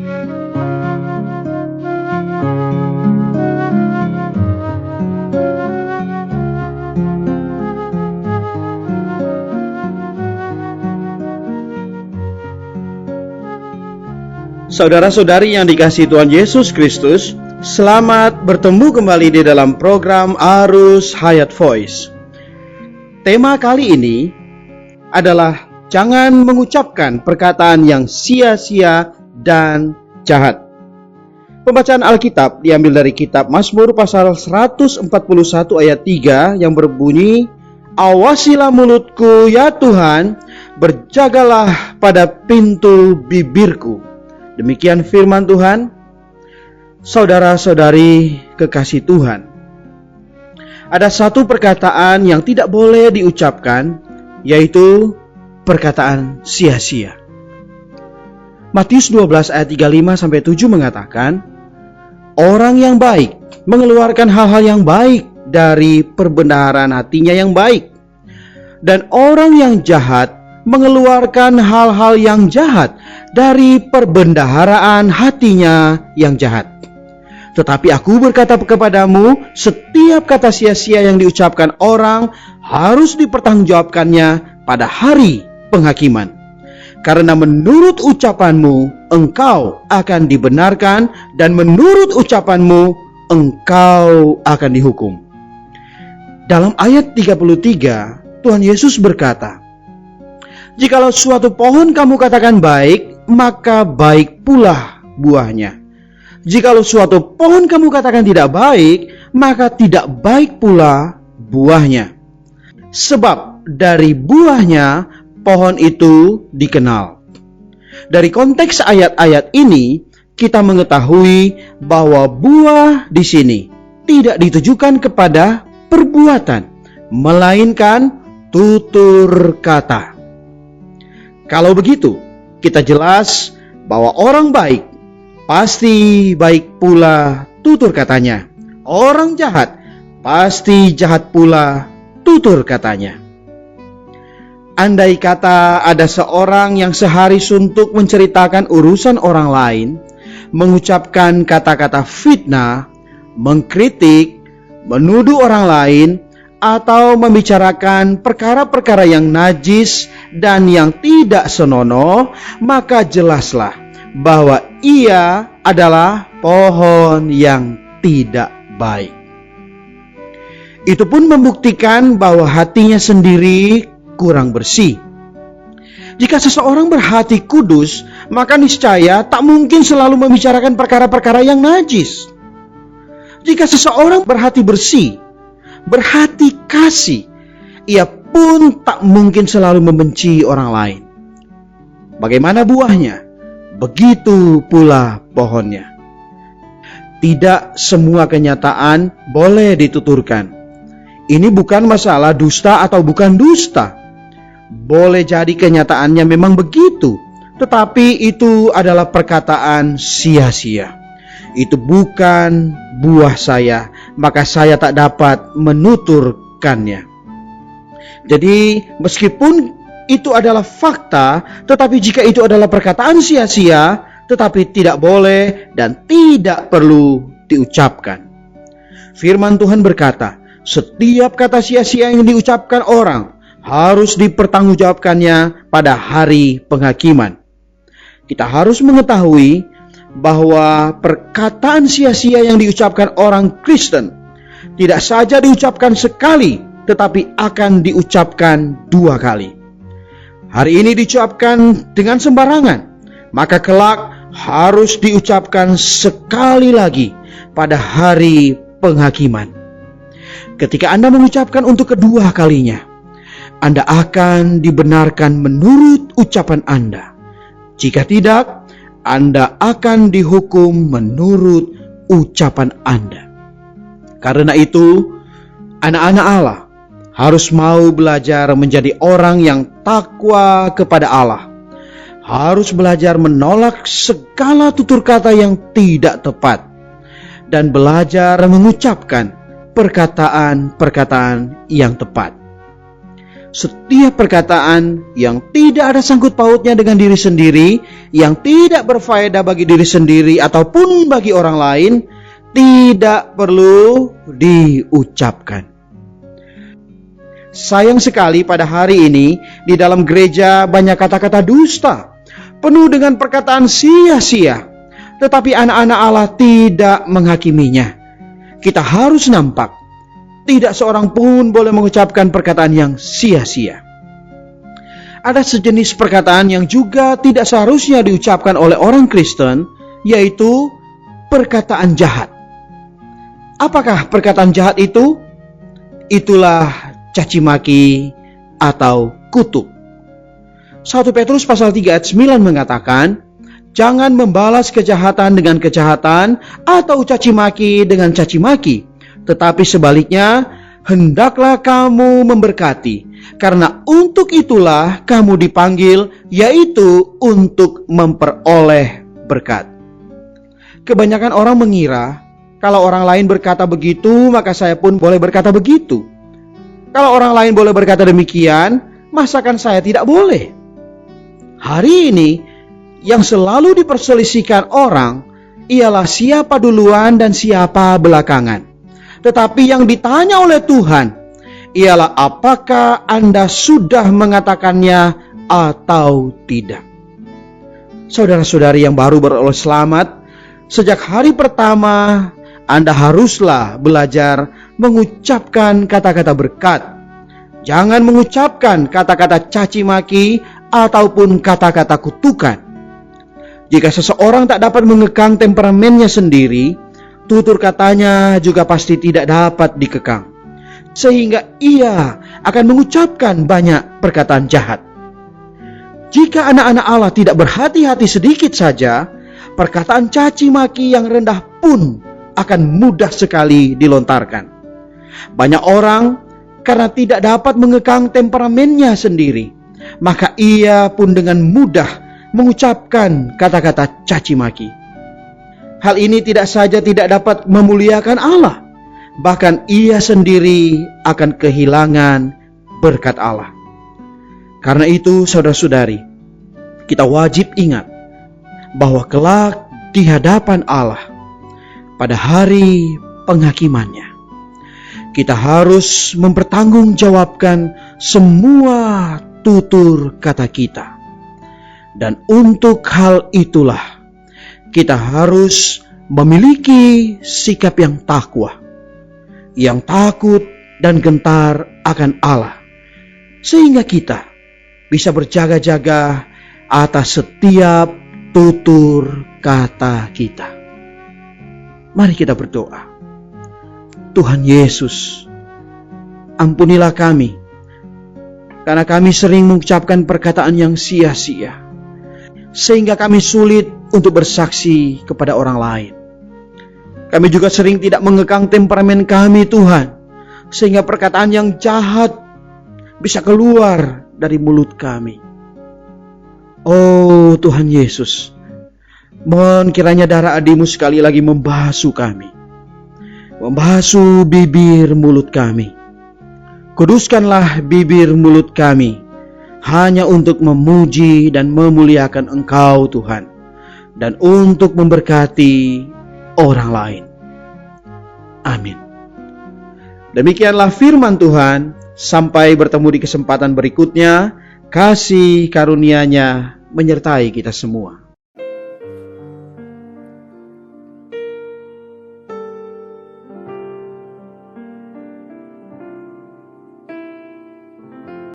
Saudara-saudari yang dikasihi Tuhan Yesus Kristus, selamat bertemu kembali di dalam program Arus Hayat Voice. Tema kali ini adalah jangan mengucapkan perkataan yang sia-sia dan jahat. Pembacaan Alkitab diambil dari kitab Mazmur pasal 141 ayat 3 yang berbunyi, "Awasilah mulutku ya Tuhan, berjagalah pada pintu bibirku." Demikian firman Tuhan. Saudara-saudari kekasih Tuhan, ada satu perkataan yang tidak boleh diucapkan, yaitu perkataan sia-sia. Matius 12 ayat 35-7 mengatakan, orang yang baik mengeluarkan hal-hal yang baik dari perbendaharaan hatinya yang baik, dan orang yang jahat mengeluarkan hal-hal yang jahat dari perbendaharaan hatinya yang jahat. Tetapi aku berkata kepadamu, setiap kata sia-sia yang diucapkan orang harus dipertanggungjawabkannya pada hari penghakiman. Karena menurut ucapanmu engkau akan dibenarkan, dan menurut ucapanmu engkau akan dihukum. Dalam ayat 33, Tuhan Yesus berkata, "Jikalau suatu pohon kamu katakan baik, maka baik pula buahnya. Jikalau suatu pohon kamu katakan tidak baik, maka tidak baik pula buahnya. Sebab dari buahnya pohon itu dikenal." Dari konteks ayat-ayat ini, kita mengetahui bahwa buah di sini tidak ditujukan kepada perbuatan, melainkan tutur kata. Kalau begitu, kita jelas bahwa orang baik pasti baik pula tutur katanya. Orang jahat pasti jahat pula tutur katanya. Andai kata ada seorang yang sehari suntuk menceritakan urusan orang lain, mengucapkan kata-kata fitnah, mengkritik, menuduh orang lain, atau membicarakan perkara-perkara yang najis dan yang tidak senonoh, maka jelaslah bahwa ia adalah pohon yang tidak baik. Itu pun membuktikan bahwa hatinya sendiri kurang bersih. Jika seseorang berhati kudus, maka niscaya tak mungkin selalu membicarakan perkara-perkara yang najis. Jika seseorang berhati bersih, berhati kasih, ia pun tak mungkin selalu membenci orang lain. Bagaimana buahnya, begitu pula pohonnya. Tidak semua kenyataan boleh dituturkan. Ini bukan masalah dusta atau bukan dusta. Boleh jadi kenyataannya memang begitu, tetapi itu adalah perkataan sia-sia. Itu bukan buah saya, maka saya tak dapat menuturkannya. Jadi meskipun itu adalah fakta, tetapi jika itu adalah perkataan sia-sia, tetapi tidak boleh dan tidak perlu diucapkan. Firman Tuhan berkata, setiap kata sia-sia yang diucapkan orang harus dipertanggungjawabkannya pada hari penghakiman. Kita harus mengetahui bahwa perkataan sia-sia yang diucapkan orang Kristen tidak saja diucapkan sekali, tetapi akan diucapkan 2 kali. Hari ini diucapkan dengan sembarangan, maka kelak harus diucapkan sekali lagi pada hari penghakiman. Ketika Anda mengucapkan untuk kedua kalinya, Anda akan dibenarkan menurut ucapan Anda. Jika tidak, Anda akan dihukum menurut ucapan Anda. Karena itu, anak-anak Allah harus mau belajar menjadi orang yang takwa kepada Allah. Harus belajar menolak segala tutur kata yang tidak tepat, dan belajar mengucapkan perkataan-perkataan yang tepat. Setiap perkataan yang tidak ada sangkut pautnya dengan diri sendiri, yang tidak berfaedah bagi diri sendiri ataupun bagi orang lain, tidak perlu diucapkan. Sayang sekali pada hari ini di dalam gereja banyak kata-kata dusta, penuh dengan perkataan sia-sia, tetapi anak-anak Allah tidak menghakiminya. Kita harus nampak, tidak seorang pun boleh mengucapkan perkataan yang sia-sia. Ada sejenis perkataan yang juga tidak seharusnya diucapkan oleh orang Kristen, yaitu perkataan jahat. Apakah perkataan jahat itu? Itulah caci maki atau kutuk. 1 Petrus pasal 3 ayat 9 mengatakan, jangan membalas kejahatan dengan kejahatan atau caci maki dengan caci maki, tetapi sebaliknya hendaklah kamu memberkati, karena untuk itulah kamu dipanggil, yaitu untuk memperoleh berkat. Kebanyakan orang mengira kalau orang lain berkata begitu, maka saya pun boleh berkata begitu. Kalau orang lain boleh berkata demikian, masakan saya tidak boleh? Hari ini, yang selalu diperselisihkan orang ialah siapa duluan dan siapa belakangan. Tetapi yang ditanya oleh Tuhan ialah apakah Anda sudah mengatakannya atau tidak. Saudara-saudari yang baru beroleh selamat, sejak hari pertama Anda haruslah belajar mengucapkan kata-kata berkat. Jangan mengucapkan kata-kata caci maki ataupun kata-kata kutukan. Jika seseorang tak dapat mengekang temperamennya sendiri, tutur katanya juga pasti tidak dapat dikekang, sehingga ia akan mengucapkan banyak perkataan jahat. Jika anak-anak Allah tidak berhati-hati sedikit saja, perkataan caci maki yang rendah pun akan mudah sekali dilontarkan. Banyak orang karena tidak dapat mengekang temperamennya sendiri, maka ia pun dengan mudah mengucapkan kata-kata caci maki. Hal ini tidak saja tidak dapat memuliakan Allah, bahkan ia sendiri akan kehilangan berkat Allah. Karena itu, saudara-saudari, kita wajib ingat bahwa kelak di hadapan Allah pada hari penghakimannya, kita harus mempertanggungjawabkan semua tutur kata kita. Dan untuk hal itulah kita harus memiliki sikap yang takwa, yang takut dan gentar akan Allah, sehingga kita bisa berjaga-jaga atas setiap tutur kata kita. Mari kita berdoa. Tuhan Yesus, ampunilah kami, karena kami sering mengucapkan perkataan yang sia-sia, sehingga kami sulit untuk bersaksi kepada orang lain. Kami juga sering tidak mengekang temperamen kami, Tuhan, sehingga perkataan yang jahat bisa keluar dari mulut kami. Oh Tuhan Yesus, mohon kiranya darah Adimu sekali lagi membasuh kami, membasuh bibir mulut kami. Kuduskanlah bibir mulut kami hanya untuk memuji dan memuliakan Engkau Tuhan, dan untuk memberkati orang lain. Amin. Demikianlah firman Tuhan. Sampai bertemu di kesempatan berikutnya. Kasih karunia-Nya menyertai kita semua.